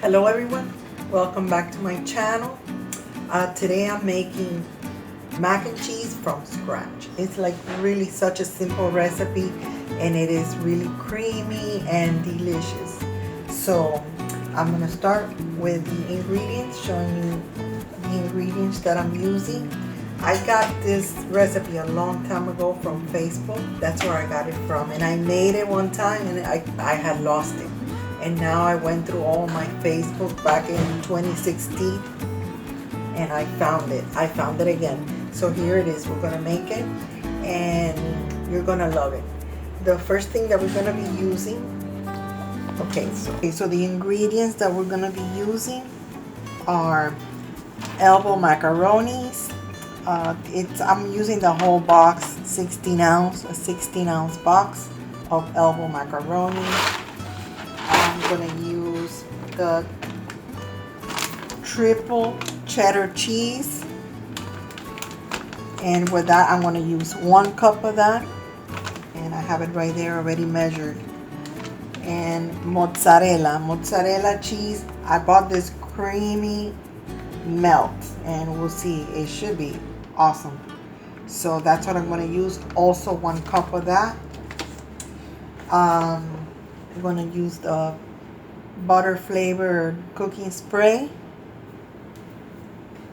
Hello everyone, welcome back to my channel. Today I'm making mac and cheese from scratch. It's like really such a simple recipe and it is really creamy and delicious. So I'm gonna start with the ingredients, showing you the ingredients that I'm using. I got this recipe a long time ago from Facebook. That's where I got it from, and I made it one time and I had lost it. And now I went through all my Facebook back in 2016 and I found it. I found it again. So here it is. We're gonna make it and you're gonna love it. The first thing that we're gonna be using, so the ingredients that we're gonna be using are elbow macaronis. I'm using the whole box, 16 ounce box of elbow macaroni. I'm gonna use the triple cheddar cheese, and with that I'm gonna use 1 cup of that, and I have it right there already measured. And mozzarella cheese. I bought this creamy melt, and we'll see, it should be awesome. So that's what I'm gonna use. Also 1 cup of that. I'm going to use the butter flavored cooking spray.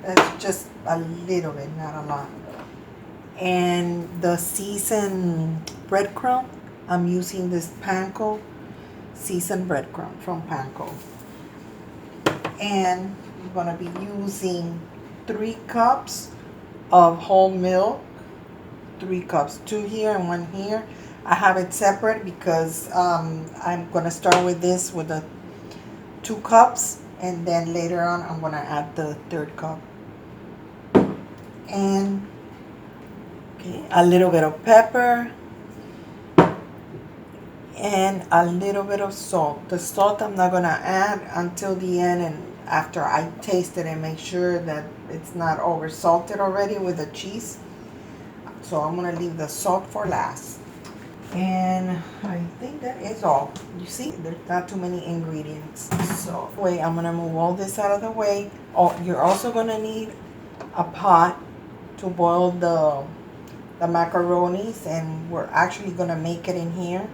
That's just a little bit, not a lot. And the seasoned breadcrumb, I'm using this panko seasoned breadcrumb from Panko. And I'm going to be using 3 cups of whole milk. 3 cups, 2 here and 1 here. I have it separate because I'm going to start with this with the 2 cups, and then later on I'm going to add the 3rd cup. And a little bit of pepper and a little bit of salt. The salt I'm not going to add until the end, and after I taste it and make sure that it's not over salted already with the cheese. So I'm going to leave the salt for last. And I think that is all. You see, there's not too many ingredients. So wait, I'm gonna move all this out of the way. Oh, you're also gonna need a pot to boil the macaronis, and we're actually gonna make it in here.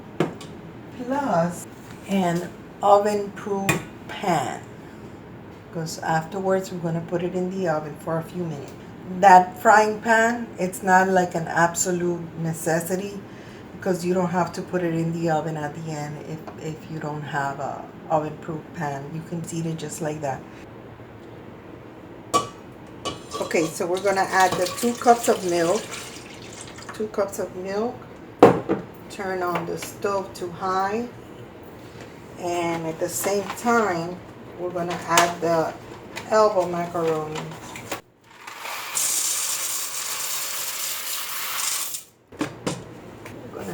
Plus an oven-proof pan, because afterwards we're gonna put it in the oven for a few minutes. That frying pan, it's not like an absolute necessity, because you don't have to put it in the oven at the end if you don't have a oven-proof pan. You can eat it just like that. Okay, so we're gonna add the 2 cups of milk. 2 cups of milk. Turn on the stove to high, and at the same time we're gonna add the elbow macaroni.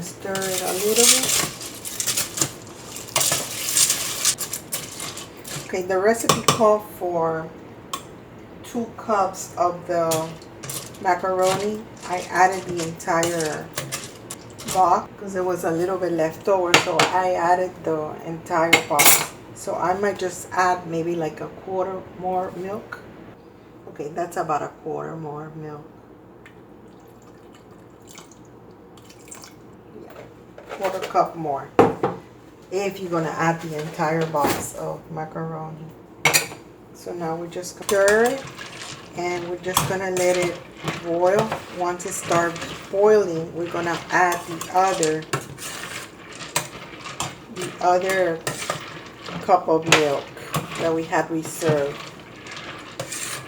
Stir it a little bit. Okay, the recipe called for 2 cups of the macaroni. I added the entire box because there was a little bit left over, so I added the entire box. So I might just add maybe like a quarter more milk. Okay, that's about a quarter more milk. Quarter cup more if you're going to add the entire box of macaroni. So now we're just going to stir it, and we're just going to let it boil. Once it starts boiling, we're going to add the other cup of milk that we had reserved.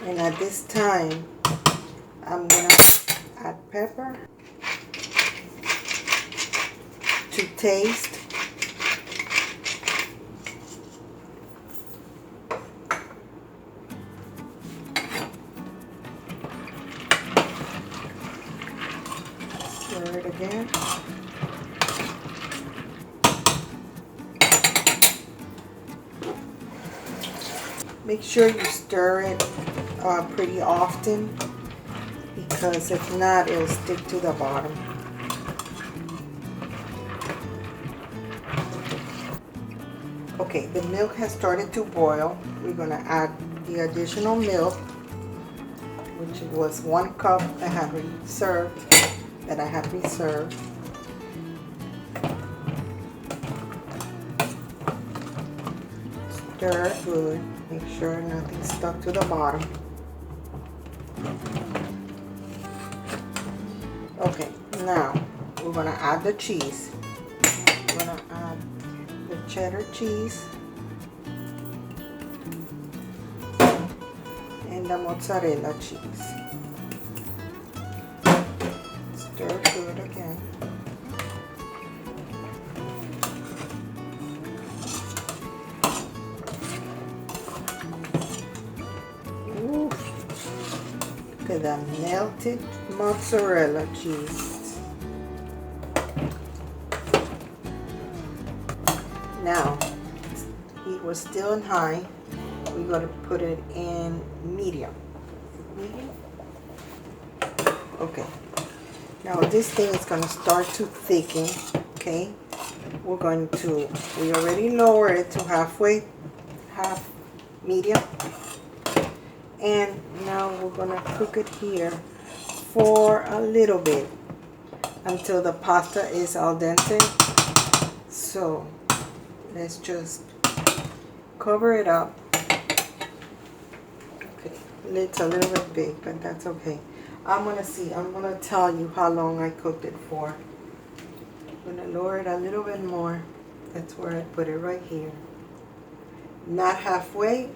And at this time I'm going to add pepper to taste. Stir it again. Make sure you stir it pretty often, because if not, it'll stick to the bottom. Okay, the milk has started to boil. We're gonna add the additional milk, which was 1 cup that I had reserved. Stir good. Make sure nothing's stuck to the bottom. Okay, now we're gonna add the cheese. We're gonna add the cheddar cheese and the mozzarella cheese. Stir good again. Ooh, look at that melted mozzarella cheese. Now, heat was still in high. We're going to put it in medium. Medium? Okay. Now this thing is going to start to thicken. Okay. We already lowered it to half medium. And now we're going to cook it here for a little bit until the pasta is al dente. So let's just cover it up. Okay, it's a little bit big, but that's okay. I'm gonna tell you how long I cooked it for. I'm gonna lower it a little bit more. That's where I put it, right here. Not halfway,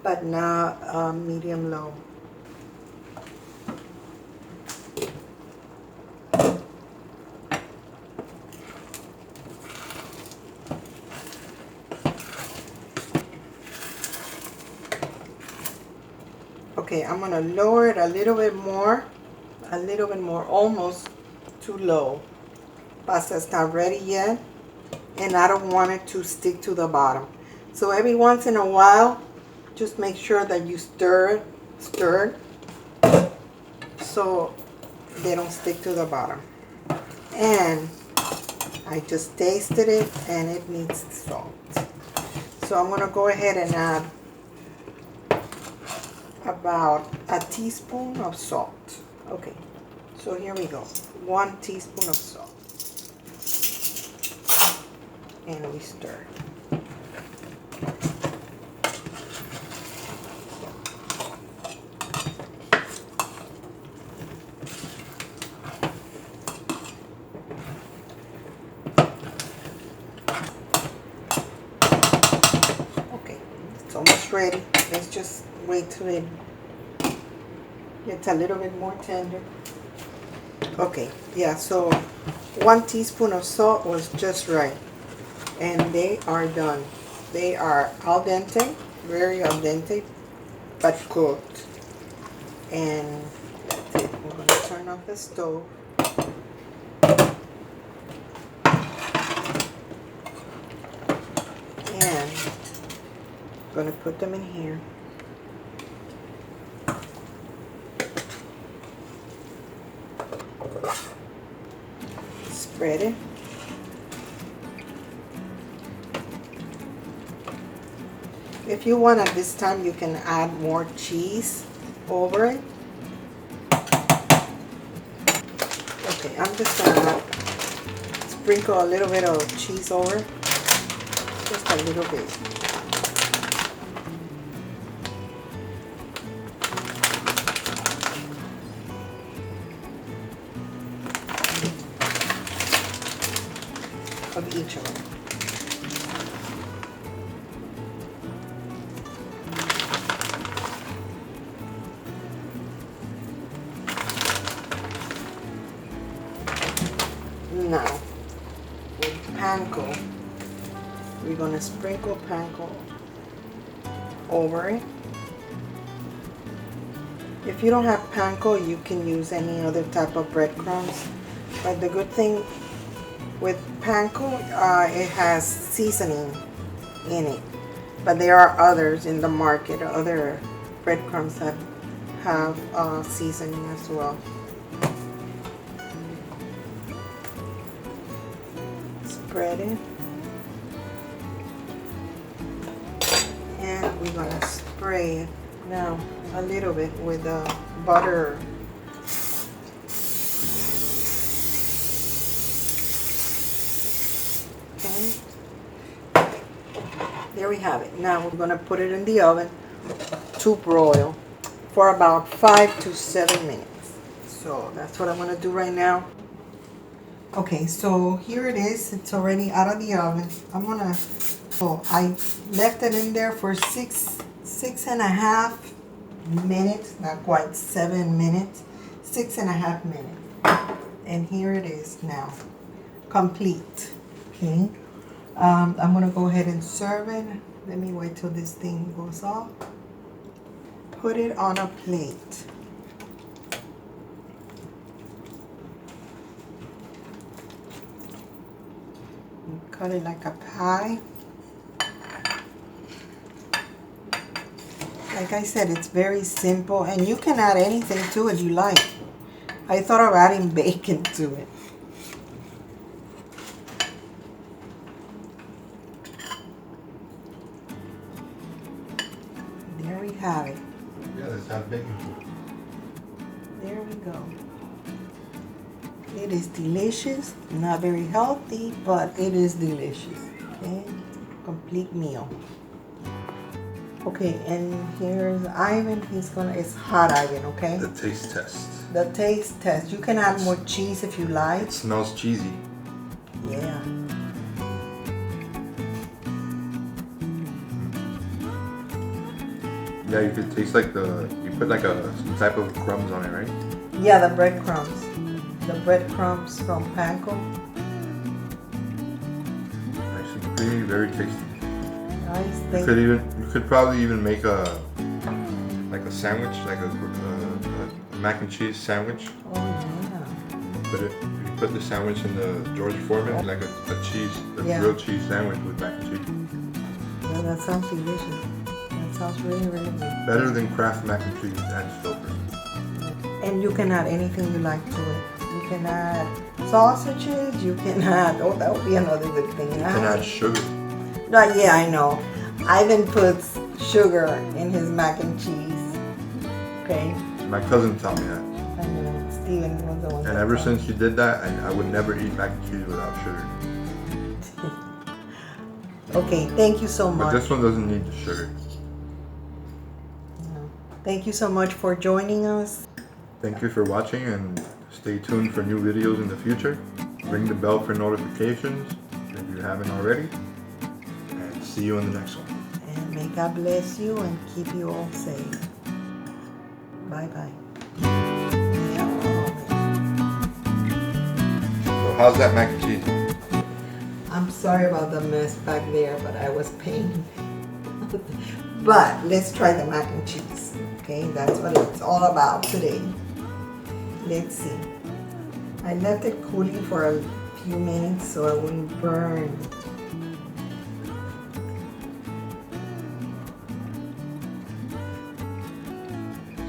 but not medium low. Okay, I'm gonna lower it a little bit more, almost too low. Pasta's not ready yet, and I don't want it to stick to the bottom. So every once in a while, just make sure that you stir it, so they don't stick to the bottom. And I just tasted it, and it needs salt. So I'm gonna go ahead and add about a teaspoon of salt. Okay, so here we go. 1 teaspoon of salt. And we stir. Okay, it's almost ready. Let's just wait till it gets a little bit more tender. Okay, yeah, so 1 teaspoon of salt was just right. And they are done. They are al dente, very al dente, but cooked. And that's it. We're going to turn off the stove. And I'm going to put them in here. Spread it. If you want, at this time, you can add more cheese over it. Okay, I'm just gonna sprinkle a little bit of cheese over, just a little bit. Of each of them. Now, with panko, we're going to sprinkle panko over it. If you don't have panko, you can use any other type of breadcrumbs. But the good thing with panko, it has seasoning in it. But there are others in the market, other breadcrumbs that have seasoning as well. Spread it. gonna spray it now a little bit with butter. Okay. There we have it. Now we're gonna put it in the oven to broil for about 5 to 7 minutes. So that's what I'm gonna do right now. Okay, so here it is. It's already out of the oven. I left it in there for six and a half minutes, not quite 7 minutes, 6.5 minutes. And here it is now, complete. Okay, I'm gonna go ahead and serve it. Let me wait till this thing goes off. Put it on a plate. Cut it like a pie. Like I said, it's very simple, and you can add anything to it you like. I thought of adding bacon to it. There we have it. Yeah, let's have bacon. There we go. It is delicious. Not very healthy, but it is delicious. Okay, complete meal. Okay, and here's Ivan. It's hot Ivan, okay? The taste test. The taste test. You can add more cheese if you like. It smells cheesy. Yeah. Yeah, you could taste like you put like some type of crumbs on it, right? Yeah, the breadcrumbs. The breadcrumbs from panko. Actually, very tasty. Nice. You could probably even make a sandwich, like a mac and cheese sandwich. Oh yeah. You put the sandwich in the George Foreman, like a grilled cheese sandwich with mac and cheese. Yeah, that sounds delicious. That sounds really, really good. Better than Kraft mac and cheese and Stouffer. And you can add anything you like to it. You can add sausages. You can add. Oh, that would be another good thing. You can add sugar. No, yeah, I know. Ivan puts sugar in his mac and cheese. Okay. My cousin taught me that. I know. Steven was the one. And ever since she did that, I would never eat mac and cheese without sugar. Okay, thank you so much. But this one doesn't need the sugar. No. Thank you so much for joining us. Thank you for watching, and stay tuned for new videos in the future. Ring the bell for notifications if you haven't already. And see you in the next one. And may God bless you and keep you all safe. Bye-bye. So how's that mac and cheese? I'm sorry about the mess back there, but I was paying. But let's try the mac and cheese. Okay, that's what it's all about today. Let's see. I left it cooling for a few minutes so I wouldn't burn.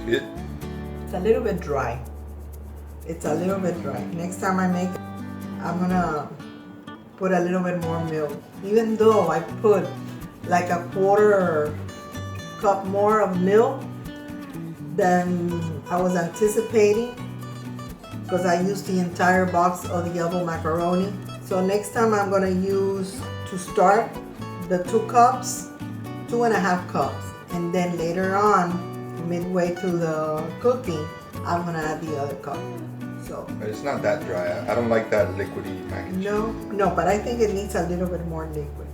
See it? It's a little bit dry. It's a little bit dry. Next time I make it, I'm gonna put a little bit more milk. Even though I put like a quarter cup more of milk than I was anticipating, because I used the entire box of the yellow macaroni. So next time I'm gonna use, to start, the 2 cups, 2.5 cups. And then later on, midway through the cooking, I'm gonna add the other cup. So. But it's not that dry. I don't like that liquidy mac and cheese. No, but I think it needs a little bit more liquid.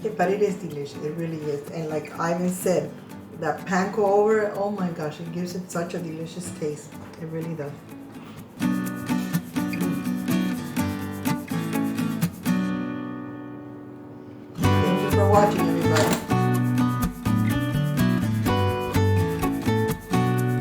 Okay, but it is delicious, it really is. And like Ivan said, that panko over it, oh my gosh, it gives it such a delicious taste. It really does. Thank you for watching.